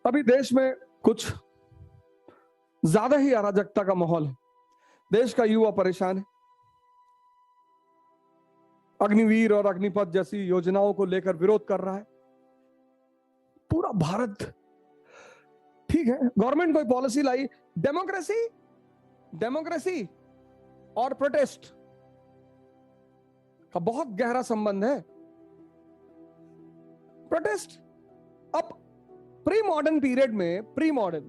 अभी देश में कुछ ज्यादा ही अराजकता का माहौल है। देश का युवा परेशान है। अग्निवीर और अग्निपथ जैसी योजनाओं को लेकर विरोध कर रहा है पूरा भारत। ठीक है, गवर्नमेंट कोई पॉलिसी लाई, डेमोक्रेसी डेमोक्रेसी और प्रोटेस्ट का बहुत गहरा संबंध है। प्रोटेस्ट अब प्री मॉडर्न पीरियड में, प्री मॉडर्न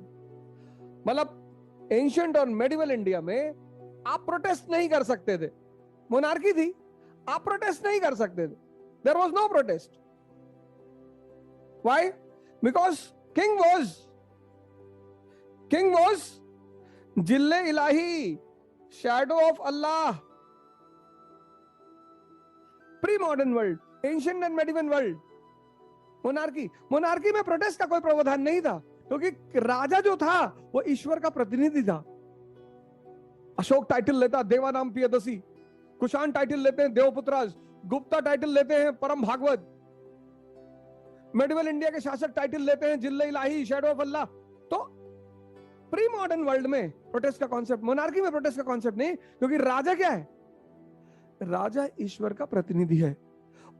मतलब एंशिएंट और मेडिवल इंडिया में आप प्रोटेस्ट नहीं कर सकते थे। मोनार्की थी, आप प्रोटेस्ट नहीं कर सकते थे। There was no protest. Why? Because king was जिल्ले इलाही, shadow of Allah. Pre modern world, ancient and medieval world, monarchy में प्रोटेस्ट का कोई प्रावधान नहीं था, क्योंकि राजा जो था वो ईश्वर का प्रतिनिधि था। अशोक टाइटल लेता देवानाम पियदसी, कुषाण टाइटल लेते हैं देवपुत्राज, गुप्ता टाइटल लेते हैं परम भागवत, मेडिवल इंडिया के शासक टाइटल लेते हैं जिल्ले इलाही, शैडो ऑफ अल्लाह। तो प्री मॉडर्न वर्ल्ड में प्रोटेस्ट का कॉन्सेप्ट, मोनार्की में प्रोटेस्ट का कॉन्सेप्ट नहीं, क्योंकि राजा क्या है? राजा ईश्वर का प्रतिनिधि है।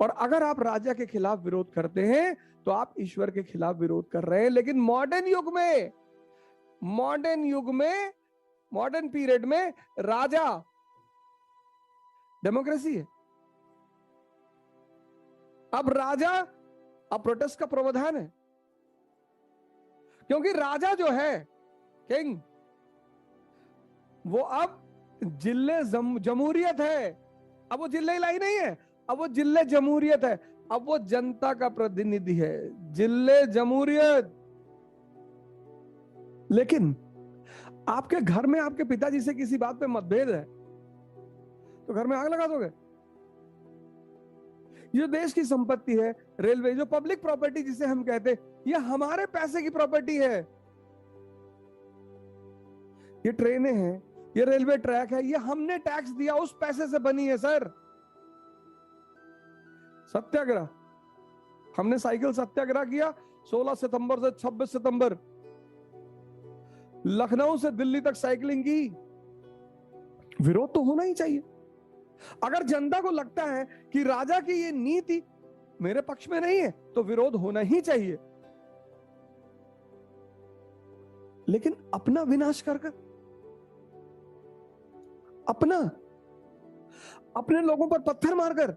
और अगर आप राजा के खिलाफ विरोध करते हैं तो आप ईश्वर के खिलाफ विरोध कर रहे हैं। लेकिन मॉडर्न पीरियड में राजा डेमोक्रेसी है। अब प्रोटेस्ट का प्रावधान है, क्योंकि राजा जो है किंग, वो अब जिले जमहूरियत है। अब वो जिले इलाही नहीं है, अब वो जिले जमहूरियत है। अब वो जनता का प्रतिनिधि है, जिले जमहूरियत। लेकिन आपके घर में आपके पिताजी से किसी बात पे मतभेद है तो घर में आग लगा दोगे? ये देश की संपत्ति है, रेलवे जो पब्लिक प्रॉपर्टी जिसे हम कहते हैं, ये हमारे पैसे की प्रॉपर्टी है। ये ट्रेनें हैं, ये रेलवे ट्रैक है, ये हमने टैक्स दिया, उस पैसे से बनी है सर। सत्याग्रह, हमने साइकिल सत्याग्रह किया 16 सितंबर से 26 सितंबर, लखनऊ से दिल्ली तक साइकिलिंग की। विरोध तो होना ही चाहिए। अगर जनता को लगता है कि राजा की ये नीति मेरे पक्ष में नहीं है तो विरोध होना ही चाहिए। लेकिन अपना विनाश कर अपने लोगों पर पत्थर मारकर,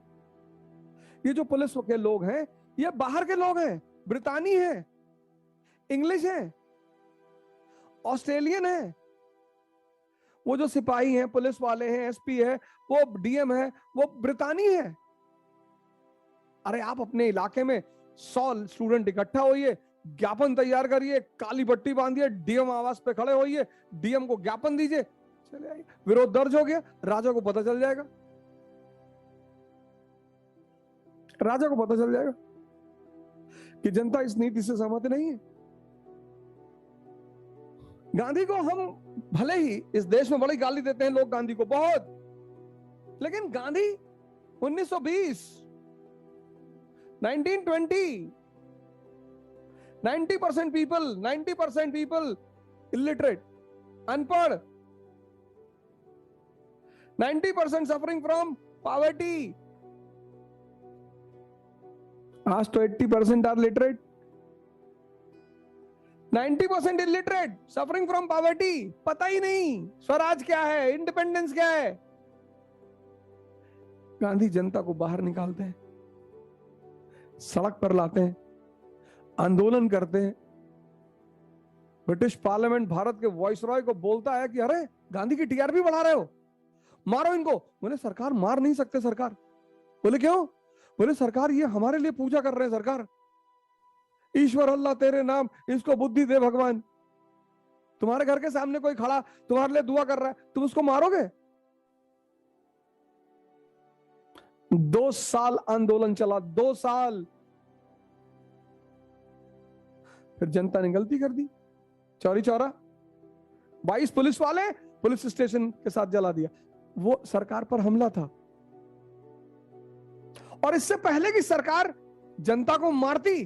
ये जो पुलिस के लोग हैं ये बाहर के लोग हैं, ब्रितानी हैं, इंग्लिश हैं, ऑस्ट्रेलियन हैं। वो जो सिपाही हैं, पुलिस वाले हैं, एसपी है, वो डीएम है, वो ब्रितानी है। अरे आप अपने इलाके में 100 स्टूडेंट इकट्ठा होइए, ज्ञापन तैयार करिए, काली पट्टी बांधिए, डीएम आवास पे खड़े होइए, डीएम को ज्ञापन दीजिए, चले आइए। विरोध दर्ज हो गया, राजा को पता चल जाएगा, कि जनता इस नीति से सहमत नहीं है। गांधी को हम भले ही इस देश में बड़ी गाली देते हैं लोग, गांधी को बहुत, लेकिन गांधी 1920, 1920, 90% पीपल इलिटरेट, अनपढ़, 90% सफरिंग फ्रॉम पॉवर्टी। आज तो 80% are literate, 90% illiterate, suffering from poverty. पता ही नहीं स्वराज क्या है, इंडिपेंडेंस क्या है। गांधी जनता को बाहर निकालते हैं, सड़क पर लाते हैं, आंदोलन करते हैं। ब्रिटिश पार्लियामेंट भारत के वाइसरॉय को बोलता है कि अरे गांधी की टीआरपी बढ़ा रहे हो, मारो इनको। बोले सरकार मार नहीं सकते सरकार। बोले क्यों? बोले सरकार ये हमारे लिए पूजा कर रहे हैं सरकार, ईश्वर अल्लाह तेरे नाम, इसको बुद्धि दे भगवान। तुम्हारे घर के सामने कोई खड़ा तुम्हारे लिए दुआ कर रहा है, तुम उसको मारोगे? 2 साल आंदोलन चला, 2 साल। फिर जनता ने गलती कर दी, चौरी चौरा 22 पुलिस वाले पुलिस स्टेशन के साथ जला दिया। वो सरकार पर हमला था। और इससे पहले कि सरकार जनता को मारती,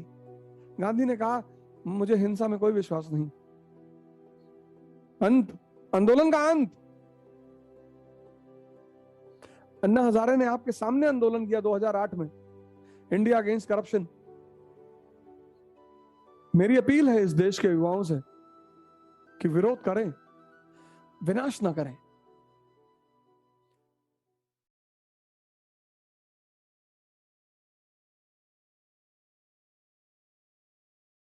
गांधी ने कहा मुझे हिंसा में कोई विश्वास नहीं। अंत, आंदोलन का अंत। अन्ना हजारे ने आपके सामने आंदोलन किया 2008 में, इंडिया अगेंस्ट करप्शन। मेरी अपील है इस देश के युवाओं से कि विरोध करें, विनाश ना करें।